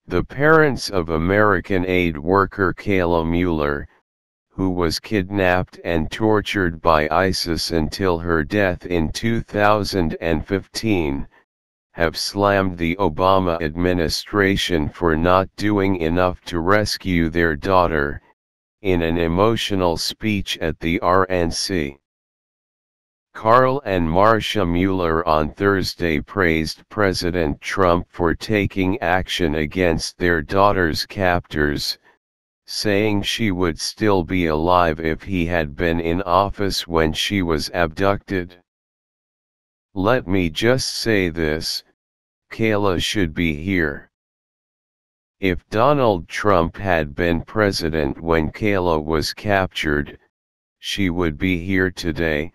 The parents of American aid worker Kayla Mueller, who was kidnapped and tortured by ISIS until her death in 2015, have slammed the Obama administration for not doing enough to rescue their daughter, in an emotional speech at the RNC. Carl and Marcia Mueller on Thursday praised President Trump for taking action against their daughter's captors, saying she would still be alive if he had been in office when she was abducted. "Let me just say this, Kayla should be here. If Donald Trump had been president when Kayla was captured, she would be here today,"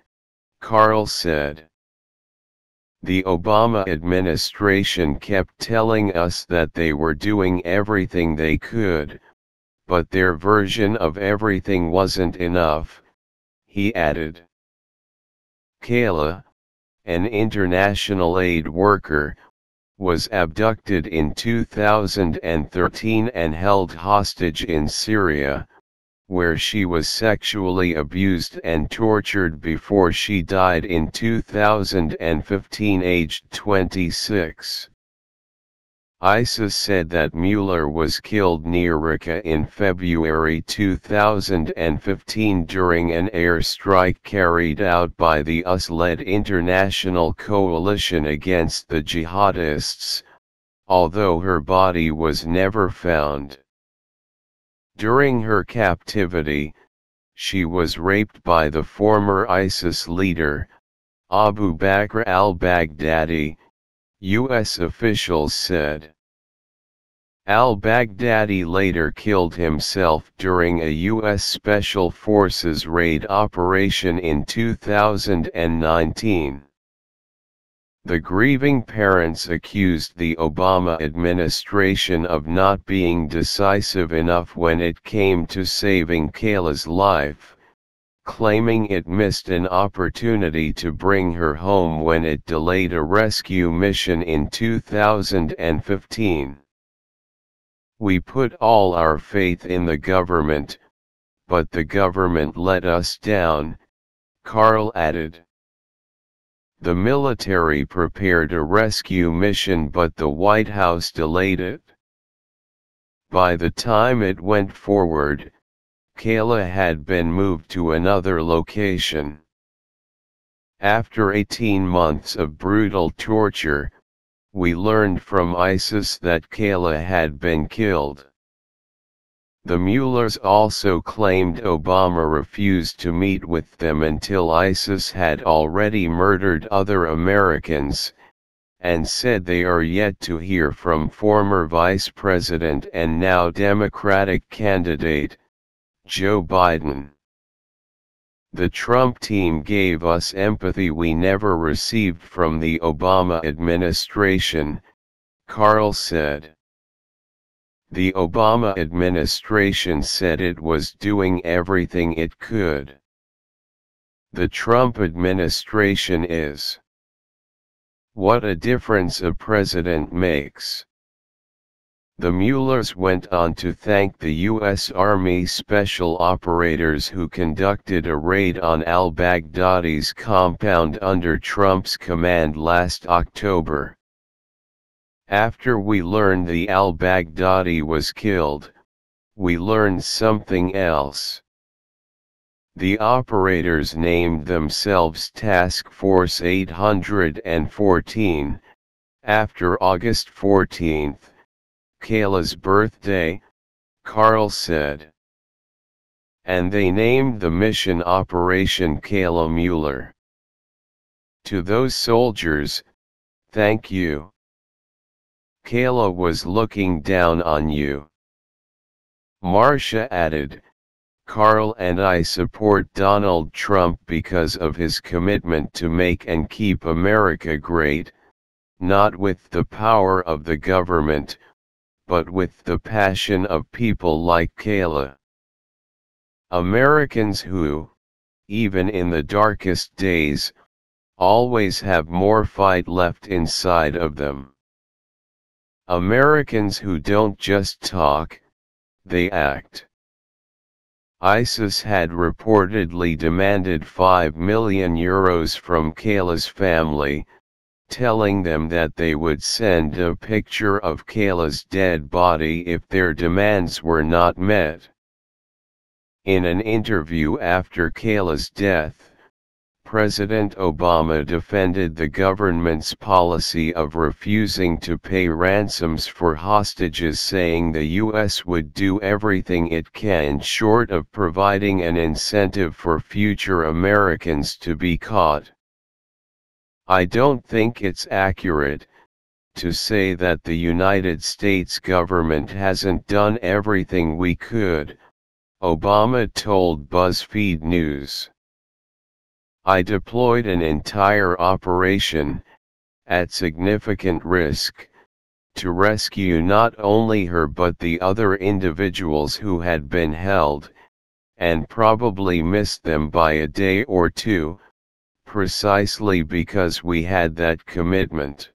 Carl said. "The Obama administration kept telling us that they were doing everything they could, but their version of everything wasn't enough," he added. Kayla, an international aid worker, was abducted in 2013 and held hostage in Syria, where she was sexually abused and tortured before she died in 2015 aged 26. ISIS said that Mueller was killed near Raqqa in February 2015 during an airstrike carried out by the US-led International Coalition against the jihadists, although her body was never found. During her captivity, she was raped by the former ISIS leader, Abu Bakr al-Baghdadi, U.S. officials said. Al-Baghdadi later killed himself during a U.S. Special Forces raid operation in 2019. The grieving parents accused the Obama administration of not being decisive enough when it came to saving Kayla's life, claiming it missed an opportunity to bring her home when it delayed a rescue mission in 2015. "We put all our faith in the government, but the government let us down," Carl added. "The military prepared a rescue mission but the White House delayed it. By the time it went forward, Kayla had been moved to another location." After 18 months of brutal torture, we learned from ISIS that Kayla had been killed. The Muellers also claimed Obama refused to meet with them until ISIS had already murdered other Americans, and said they are yet to hear from former Vice President and now Democratic candidate, Joe Biden. "The Trump team gave us empathy we never received from the Obama administration," Carl said. The Obama administration said it was doing everything it could. The Trump administration is. What a difference a president makes. The Muellers went on to thank the U.S. Army Special Operators who conducted a raid on al-Baghdadi's compound under Trump's command last October. "After we learned the al-Baghdadi was killed, we learned something else. The operators named themselves Task Force 814, after August 14, Kayla's birthday," Carl said. "And they named the mission Operation Kayla Mueller. To those soldiers, thank you. Kayla was looking down on you." Marcia added, "Carl and I support Donald Trump because of his commitment to make and keep America great, not with the power of the government, but with the passion of people like Kayla. Americans who, even in the darkest days, always have more fight left inside of them." Americans who don't just talk, they act. ISIS had reportedly demanded €5 million from Kayla's family, telling them that they would send a picture of Kayla's dead body if their demands were not met. In an interview after Kayla's death, President Obama defended the government's policy of refusing to pay ransoms for hostages, saying the U.S. would do everything it can short of providing an incentive for future Americans to be caught. I don't think it's accurate to say that the United States government hasn't done everything we could, Obama told BuzzFeed News. I deployed an entire operation, at significant risk, to rescue not only her but the other individuals who had been held, and probably missed them by a day or two, precisely because we had that commitment.